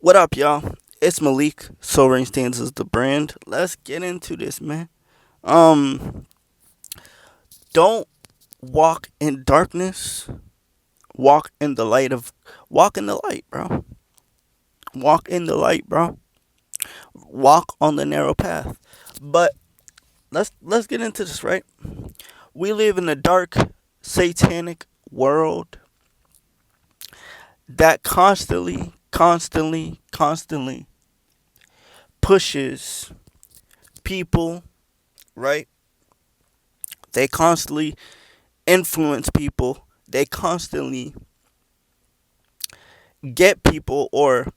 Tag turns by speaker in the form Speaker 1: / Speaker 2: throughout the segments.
Speaker 1: What up, y'all? It's Malik. Soaring Stands is the brand. Let's get into this, man. Um, don't walk in darkness. Walk in the light of. Walk in the light, bro. Walk in the light, bro. Walk on the narrow path. But let's get into this, right? We live in a dark, satanic world that constantly pushes people, right? They constantly influence people. They constantly get people or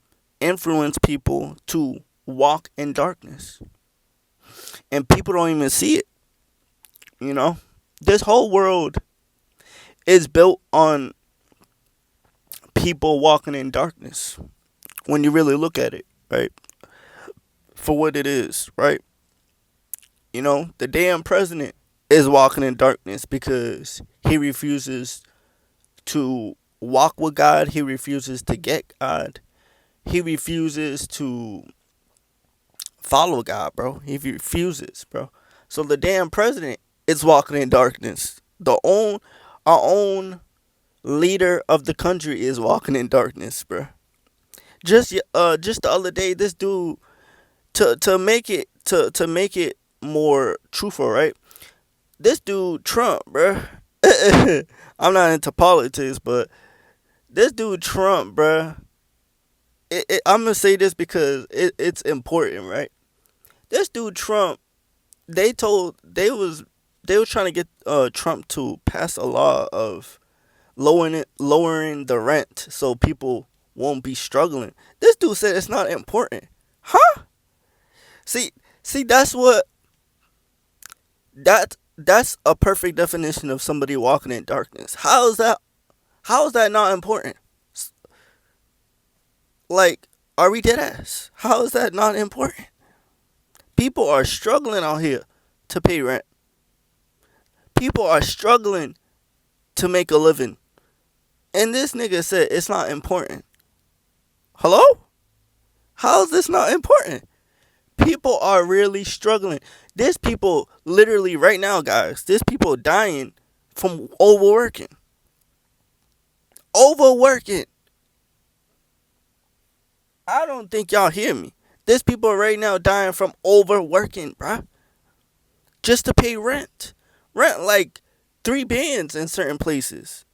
Speaker 1: influence people to walk in darkness. And people don't even see it, you know? This whole world is built on people walking in darkness when you really look at it, right? For what it is, right? You know, the damn president is walking in darkness because he refuses to walk with God. He refuses to get God. He refuses to follow God, bro. He refuses, bro. So the damn president is walking in darkness. Our own leader of the country is walking in darkness, bro. Just the other day, this dude to make it more truthful, right? This dude Trump, bro. I'm not into politics, but this dude Trump, bro. I'm gonna say this because it's important, right? This dude Trump, they was trying to get Trump to pass a law of lowering the rent so people won't be struggling. This dude said it's not important, huh? See, see, that's a perfect definition of somebody walking in darkness. How is that? How is that not important? Like, are we dead ass? How is that not important? People are struggling out here to pay rent. People are struggling to make a living. And this nigga said it's not important. Hello? How is this not important? People are really struggling. There's people literally right now, guys. There's people dying from overworking. Overworking. I don't think y'all hear me. There's people right now dying from overworking, bruh. Just to pay rent. Rent like $3 bands in certain places.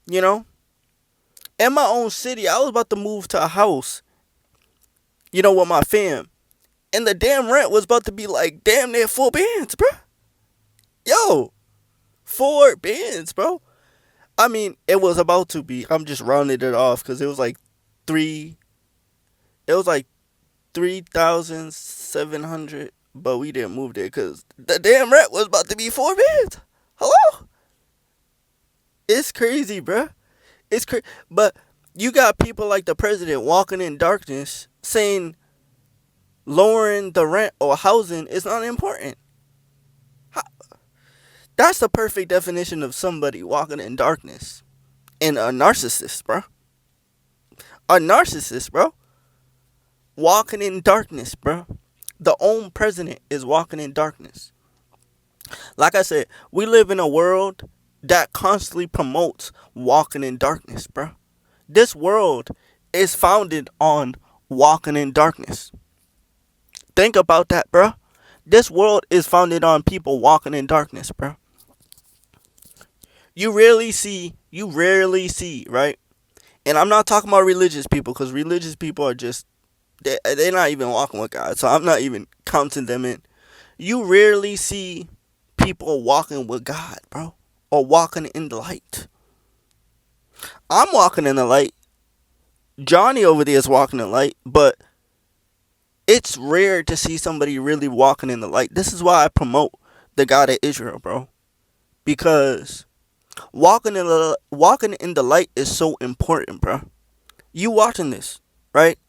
Speaker 1: You know? In my own city, I was about to move to a house, with my fam. And the damn rent was about to be like damn near $4 bands, bruh. Yo, $4 bands, bro. I mean, it was about to be. I'm just rounding it off because it was like three. It was like 3,700, but we didn't move there because the damn rent was about to be $4 bands. Hello, it's crazy, bruh. It's crazy, but you got people like the president walking in darkness saying lowering the rent or housing is not important. How, that's the perfect definition of somebody walking in darkness and a narcissist, bro. A narcissist, bro. Walking in darkness, bro. The own president is walking in darkness. Like I said, we live in a world that constantly promotes walking in darkness, bro. This world is founded on walking in darkness. Think about that, bro. This world is founded on people walking in darkness, bro. You rarely see, right? And I'm not talking about religious people because religious people are just, they're not even walking with God. So I'm not even counting them in. You rarely see people walking with God, bro, or walking in the light. I'm walking in the light. Johnny over there is walking in the light, but it's rare to see somebody really walking in the light. This is why I promote the God of Israel, bro, because walking in the light is so important, bro. You watching this, right?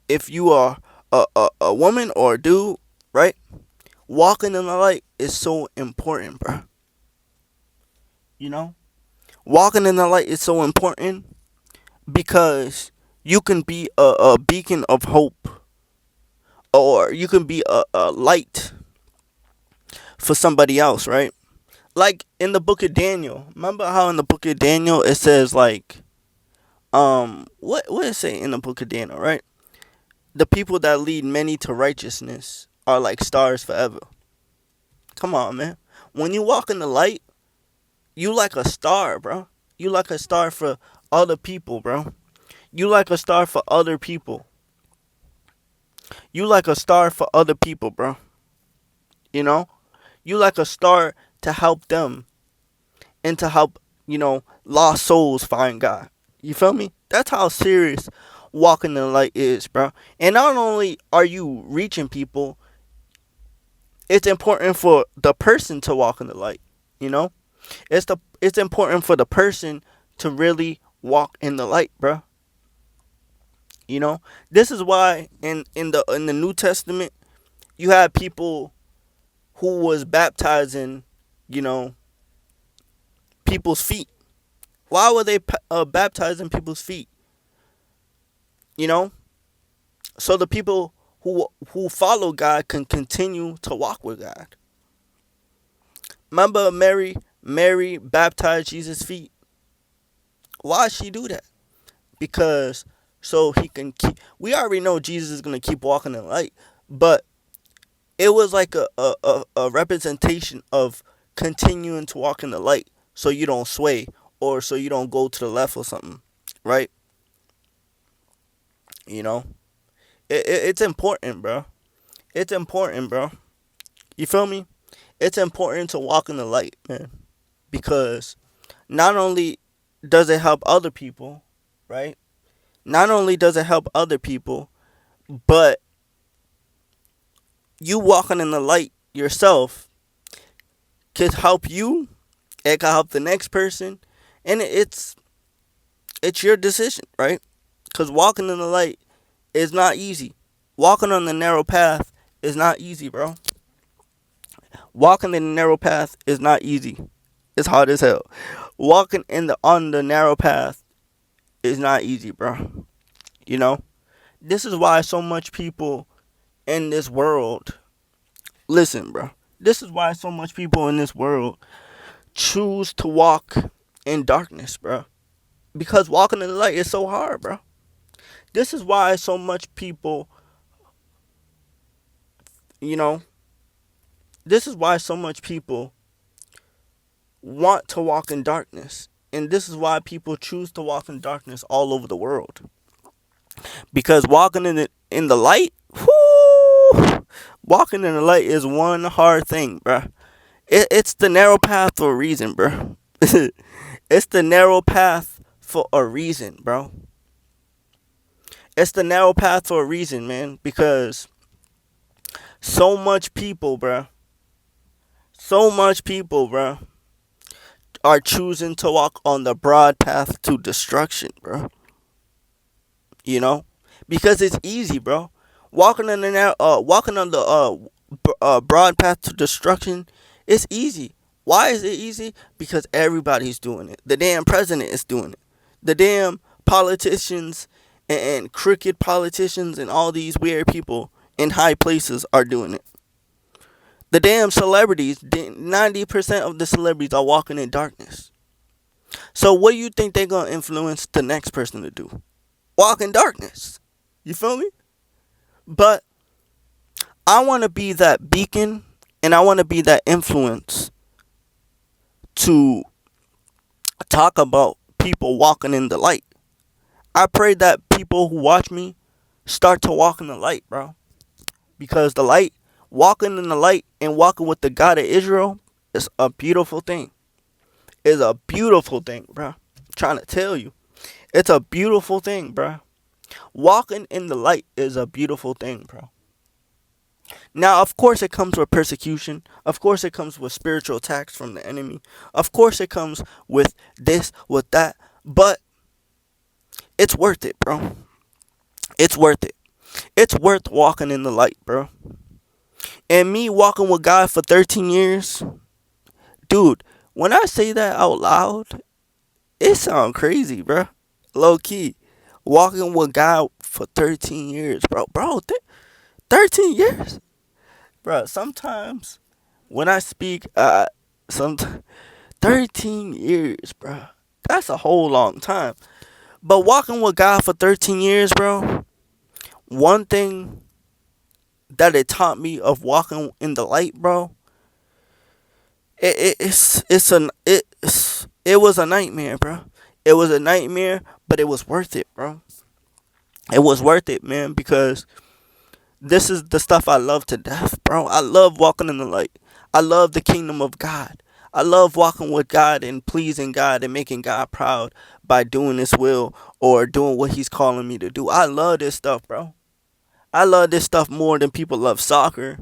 Speaker 1: If you are a woman or a dude, right? Walking in the light is so important, bro. You know? Walking in the light is so important because You can be a beacon of hope, or you can be a light for somebody else, right? Like in the book of Daniel. Remember how in the book of Daniel it says like what is it in the book of Daniel, right? The people that lead many to righteousness are like stars forever. Come on, man. When you walk in the light, you like a star, bro. You like a star for other people, bro. You like a star for other people. You like a star for other people, bro. You know? You like a star to help them and to help, lost souls find God. You feel me? That's how serious walking in the light is, bro. And not only are you reaching people, it's important for the person to walk in the light, you know? It's important for the person to really walk in the light, bro. You know? This is why in the New Testament you have people who was baptizing, you know, people's feet. Why were they baptizing people's feet? You know, so the people who follow God can continue to walk with God. Remember Mary baptized Jesus' feet. Why did she do that? Because so he can keep. We already know Jesus is gonna keep walking in light, but it was like a representation of continuing to walk in the light, so you don't sway or so you don't go to the left or something, right? You know, it's important, bro. It's important, bro. You feel me? It's important to walk in the light, man, because not only does it help other people, right? Not only does it help other people, but you walking in the light yourself could help you. It can help the next person, and it's your decision, right? Because walking in the light is not easy. Walking on the narrow path is not easy, bro. Walking in the narrow path is not easy. It's hard as hell. Walking in the on the narrow path is not easy, bro. You know? This is why so much people in this world listen, bro. This is why so much people in this world choose to walk in darkness, bro. Because walking in the light is so hard, bro. This is why so much people, you know, this is why so much people want to walk in darkness. And this is why people choose to walk in darkness all over the world. Because walking in the light, whoo, walking in the light is one hard thing, bro. It's the narrow path for a reason, bro. It's the narrow path for a reason, bro. It's the narrow path for a reason, man. Because so much people, bro. So much people, bro, are choosing to walk on the broad path to destruction, bro. You know, because it's easy, bro. Walking on the broad path to destruction, it's easy. Why is it easy? Because everybody's doing it. The damn president is doing it. The damn politicians and crooked politicians and all these weird people in high places are doing it. The damn celebrities, 90% of the celebrities are walking in darkness. So what do you think they're going to influence the next person to do? Walk in darkness. You feel me? But I want to be that beacon and I want to be that influence to talk about people walking in the light. I pray that people who watch me start to walk in the light, bro. Because the light, walking in the light and walking with the God of Israel is a beautiful thing. It's a beautiful thing, bro. I'm trying to tell you. It's a beautiful thing, bro. Walking in the light is a beautiful thing, bro. Now, of course, it comes with persecution. Of course, it comes with spiritual attacks from the enemy. Of course, it comes with this, with that. But it's worth it, bro. It's worth it. It's worth walking in the light, bro. And me walking with God for 13 years, dude, when I say that out loud, it sounds crazy, bro. Low key. Walking with God for 13 years, bro. 13 years? Bro, sometimes when I speak, some 13 years, bro. That's a whole long time. But walking with God for 13 years, bro, one thing that it taught me of walking in the light, bro, it was a nightmare, bro. It was a nightmare, but it was worth it, bro. It was worth it, man, because this is the stuff I love to death, bro. I love walking in the light. I love the kingdom of God. I love walking with God and pleasing God and making God proud by doing His will or doing what He's calling me to do. I love this stuff, bro. I love this stuff more than people love soccer.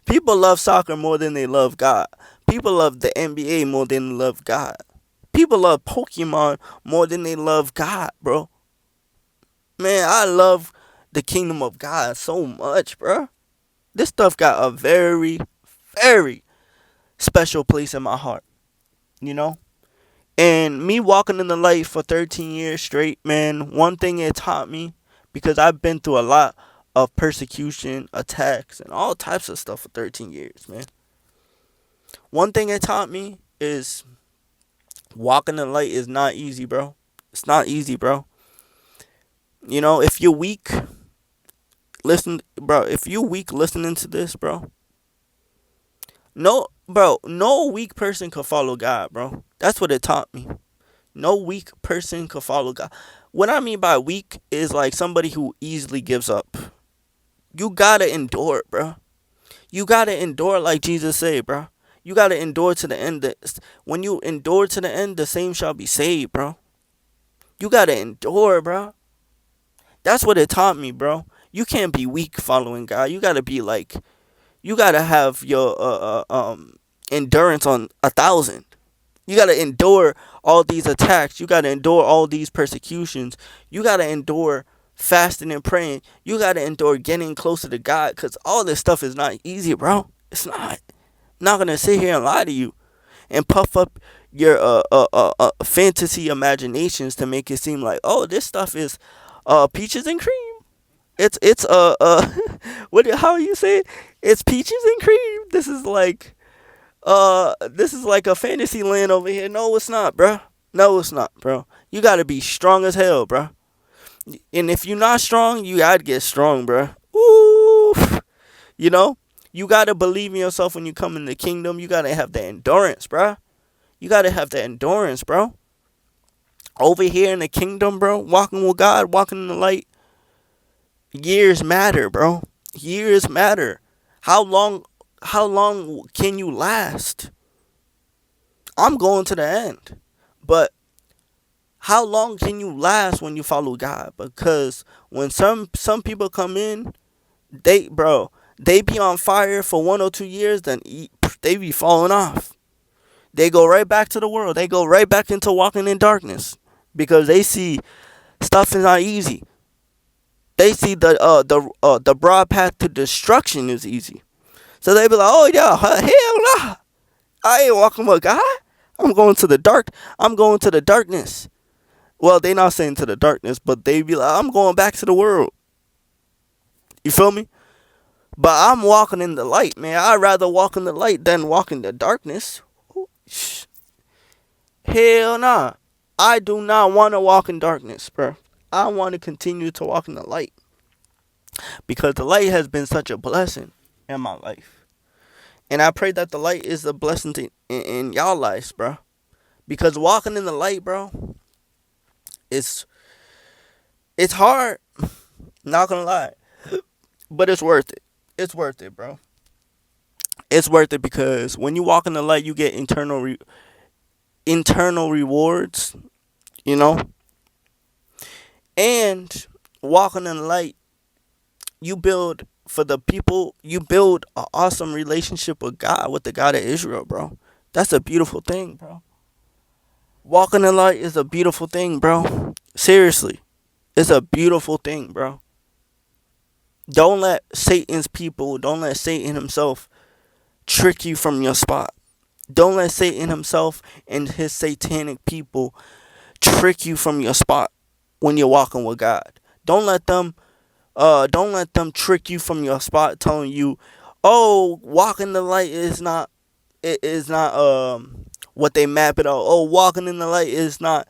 Speaker 1: People love soccer more than they love God. People love the NBA more than they love God. People love Pokemon more than they love God, bro. Man, I love the kingdom of God so much, bro. This stuff got a very, very special place in my heart, you know? And me walking in the light for 13 years straight, man, one thing it taught me, because I've been through a lot of persecution, attacks, and all types of stuff for 13 years, man. One thing it taught me is walking in the light is not easy, bro. It's not easy, bro. You know, if you're weak, listen, bro, if you're weak listening to this, bro, no weak person could follow God, bro. That's what it taught me. No weak person could follow God. What I mean by weak is like somebody who easily gives up. You gotta endure it, bro. You gotta endure like Jesus said, bro. You gotta endure to the end. When you endure to the end, the same shall be saved, bro. You gotta endure, bro. That's what it taught me, bro. You can't be weak following God. You gotta be like, you gotta have your endurance on 1,000. You gotta endure all these attacks. You gotta endure all these persecutions. You gotta endure fasting and praying. You gotta endure getting closer to God, cause all this stuff is not easy, bro. It's not. I'm not gonna sit here and lie to you and puff up your fantasy imaginations to make it seem like, oh, this stuff is peaches and cream. It's what, how you say it? It's peaches and cream. This is like a fantasy land over here. No, it's not, bro. No, it's not, bro. You gotta be strong as hell, bro. And if you're not strong, you gotta get strong, bro. Ooh, you know, you gotta believe in yourself when you come in the kingdom. You gotta have the endurance, bro. You gotta have the endurance, bro. Over here in the kingdom, bro, walking with God, walking in the light, years matter, bro. Years matter. How long can you last? I'm going to the end. But how long can you last when you follow God? Because when some people come in, they be on fire for 1 or 2 years, then they be falling off. They go right back to the world. They go right back into walking in darkness because they see stuff is not easy. They see the broad path to destruction is easy. So they be like, oh yeah, hell nah. I ain't walking with God. I'm going to the dark. I'm going to the darkness. Well, they not saying to the darkness, but they be like, I'm going back to the world. You feel me? But I'm walking in the light, man. I'd rather walk in the light than walk in the darkness. Hell nah. I do not want to walk in darkness, bro. I want to continue to walk in the light. Because the light has been such a blessing in my life. And I pray that the light is a blessing in y'all lives, bro. Because walking in the light, bro, it's hard. Not gonna lie. But it's worth it. It's worth it, bro. It's worth it because when you walk in the light, you get internal rewards, you know? And walking in the light, you build for the people, you build an awesome relationship with God, with the God of Israel, bro. That's a beautiful thing, bro. Walking in the light is a beautiful thing, bro. Seriously. It's a beautiful thing, bro. Don't let don't let Satan himself trick you from your spot. Don't let Satan himself and his satanic people trick you from your spot. when you're walking with God. Don't let them don't let them trick you from your spot telling you, "Oh, walking the light is not it is not what they map it out. Oh, walking in the light is not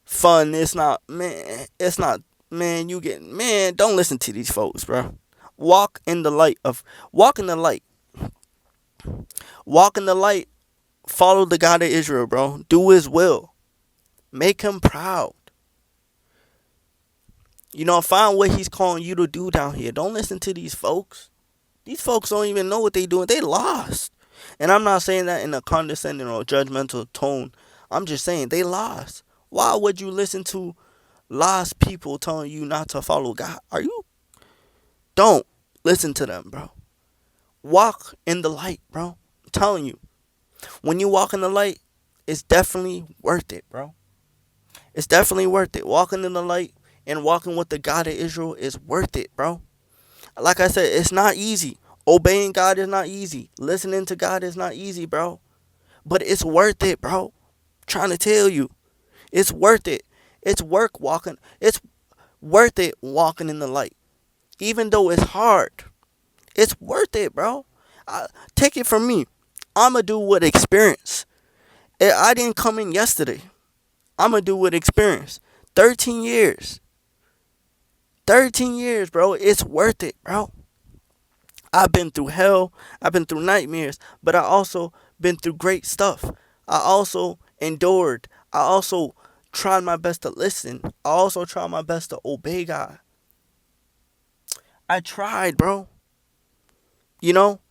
Speaker 1: fun. It's not, man, it's not, man, you get, man, don't listen to these folks, bro. Walk in the light of walk in the light. Walk in the light. Follow the God of Israel, bro. Do his will. Make him proud. Find what he's calling you to do down here. Don't listen to these folks. These folks don't even know what they doing. They lost. And I'm not saying that in a condescending or judgmental tone. I'm just saying they lost. Why would you listen to lost people telling you not to follow God? Don't listen to them, bro. Walk in the light, bro. I'm telling you. When you walk in the light, it's definitely worth it, bro. It's definitely worth it. Walking in the light and walking with the God of Israel is worth it, bro. Like I said, it's not easy. Obeying God is not easy. Listening to God is not easy, bro. But it's worth it, bro. I'm trying to tell you. It's worth it. It's worth it walking in the light. Even though it's hard. It's worth it, bro. Take it from me. I'ma do with experience. I didn't come in yesterday. I'ma do with experience. 13 years. 13 years, bro. It's worth it, bro. I've been through hell. I've been through nightmares. But I also been through great stuff. I also endured. I also tried my best to listen. I also tried my best to obey God. I tried, bro. You know?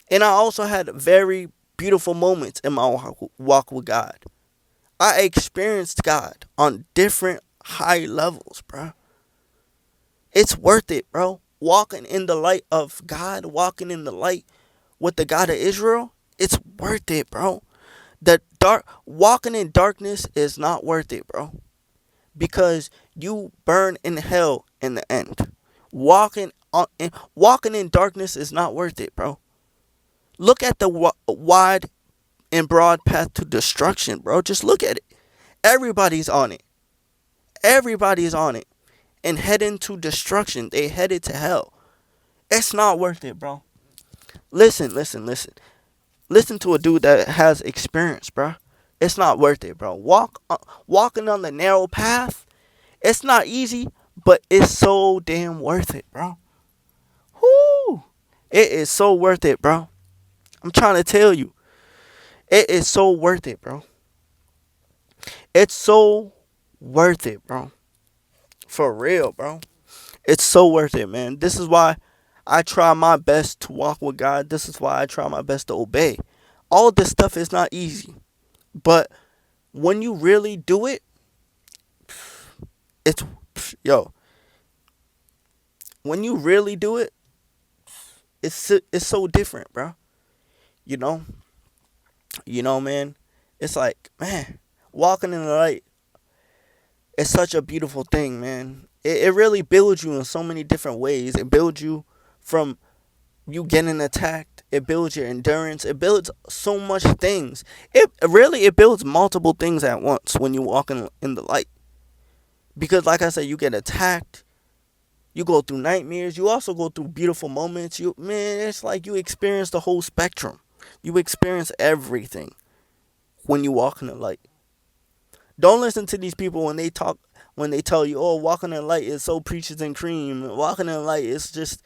Speaker 1: And I also had very beautiful moments in my walk with God. I experienced God on different high levels, bro. It's worth it, bro. Walking in the light of God, walking in the light with the God of Israel, it's worth it, bro. The walking in darkness is not worth it, bro. Because you burn in hell in the end. Walking in darkness is not worth it, bro. Look at the wide and broad path to destruction, bro. Just look at it. Everybody's on it. Everybody's on it. And heading to destruction. They headed to hell. It's not worth it, bro. Listen. Listen to a dude that has experience, bro. It's not worth it, bro. Walking on the narrow path, it's not easy, but it's so damn worth it, bro. Whoo! It is so worth it, bro. I'm trying to tell you. It is so worth it, bro. It's so worth it, bro. For real, bro. It's so worth it, man. This is why I try my best to walk with God. This is why I try my best to obey. All this stuff is not easy. But when you really do it, it's, yo, when you really do it, it's so different, bro. You know? Man. It's like, man, walking in the light, it's such a beautiful thing, man. It really builds you in so many different ways. It builds you from you getting attacked. It builds your endurance. It builds so much things. It builds multiple things at once when you walk in the light. Because like I said, you get attacked. You go through nightmares. You also go through beautiful moments. It's like you experience the whole spectrum. You experience everything when you walk in the light. Don't listen to these people when they tell you, oh, walking in the light is so peaches and cream. Walking in the light is just,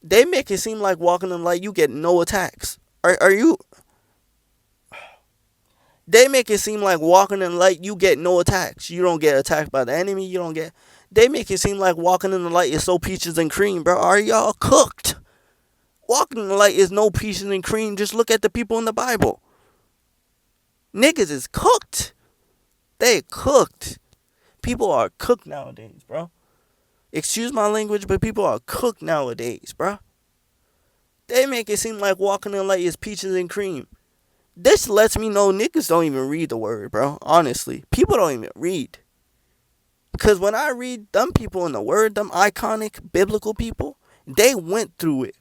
Speaker 1: they make it seem like walking in the light, you get no attacks. They make it seem like walking in the light, you get no attacks. You don't get attacked by the enemy. They make it seem like walking in the light is so peaches and cream, bro. Are y'all cooked? Walking in the light is no peaches and cream. Just look at the people in the Bible. Niggas is cooked. They cooked. People are cooked nowadays, bro. Excuse my language, but people are cooked nowadays, bro. They make it seem like walking in the light is peaches and cream. This lets me know niggas don't even read the word, bro. Honestly. People don't even read. Because when I read them people in the word, them iconic biblical people, they went through it.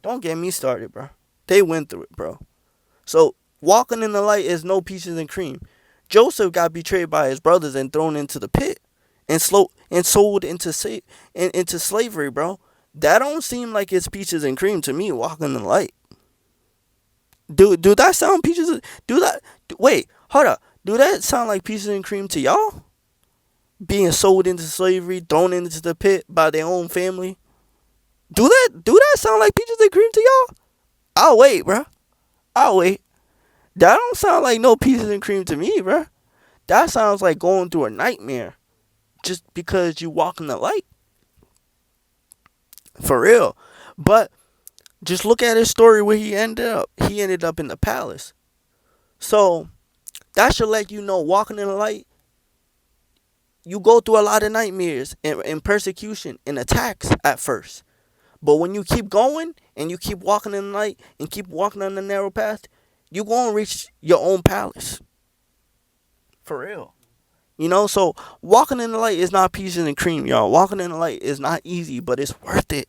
Speaker 1: Don't get me started, bro. They went through it, bro. So, walking in the light is no peaches and cream. Joseph got betrayed by his brothers and thrown into the pit and sold into slavery, bro. That don't seem like it's peaches and cream to me. Walking in the light. Do that sound peaches? Do that? Wait, hold up. Do that sound like peaches and cream to y'all? Being sold into slavery, thrown into the pit by their own family. Do that sound like peaches and cream to y'all? I'll wait, bro. I'll wait. That don't sound like no peaches and cream to me, bro. That sounds like going through a nightmare just because you walk in the light. For real. But just look at his story where he ended up. He ended up in the palace. So that should let you know walking in the light, you go through a lot of nightmares and persecution and attacks at first. But when you keep going and you keep walking in the light and keep walking on the narrow path, you going to reach your own palace. For real. So walking in the light is not peaches and cream, y'all. Walking in the light is not easy, but it's worth it.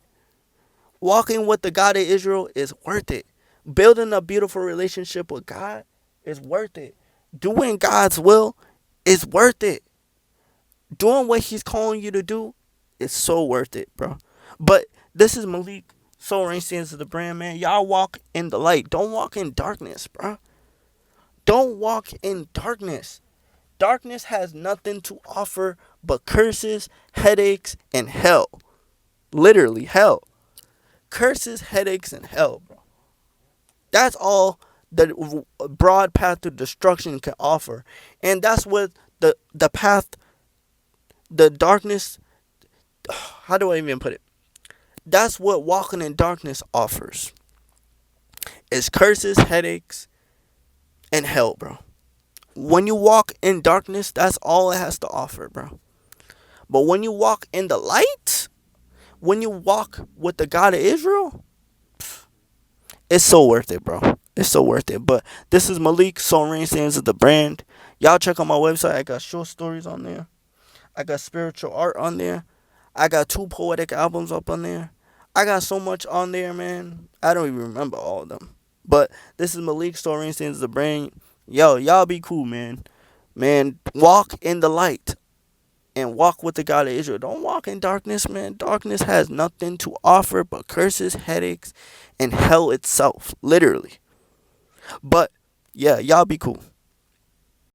Speaker 1: Walking with the God of Israel is worth it. Building a beautiful relationship with God is worth it. Doing God's will is worth it. Doing what he's calling you to do is so worth it, bro. But this is Malik. Soul Rain stands as the brand, man. Y'all walk in the light. Don't walk in darkness, bro. Don't walk in darkness. Darkness has nothing to offer but curses, headaches, and hell. Literally, hell. Curses, headaches, and hell, bro. That's all the broad path to destruction can offer. And that's what the path, the darkness, how do I even put it? That's what walking in darkness offers. It's curses, headaches, and hell, bro. When you walk in darkness, that's all it has to offer, bro. But when you walk in the light, when you walk with the God of Israel, it's so worth it, bro. It's so worth it. But this is Malik. Soul Rain stands as the brand. Y'all check out my website. I got short stories on there. I got spiritual art on there. I got 2 poetic albums up on there. I got so much on there, man. I don't even remember all of them. But this is Malik. Soul Rain stands as the brand. Yo, y'all be cool, man. Man, walk in the light. And walk with the God of Israel. Don't walk in darkness, man. Darkness has nothing to offer but curses, headaches, and hell itself. Literally. But, yeah, y'all be cool.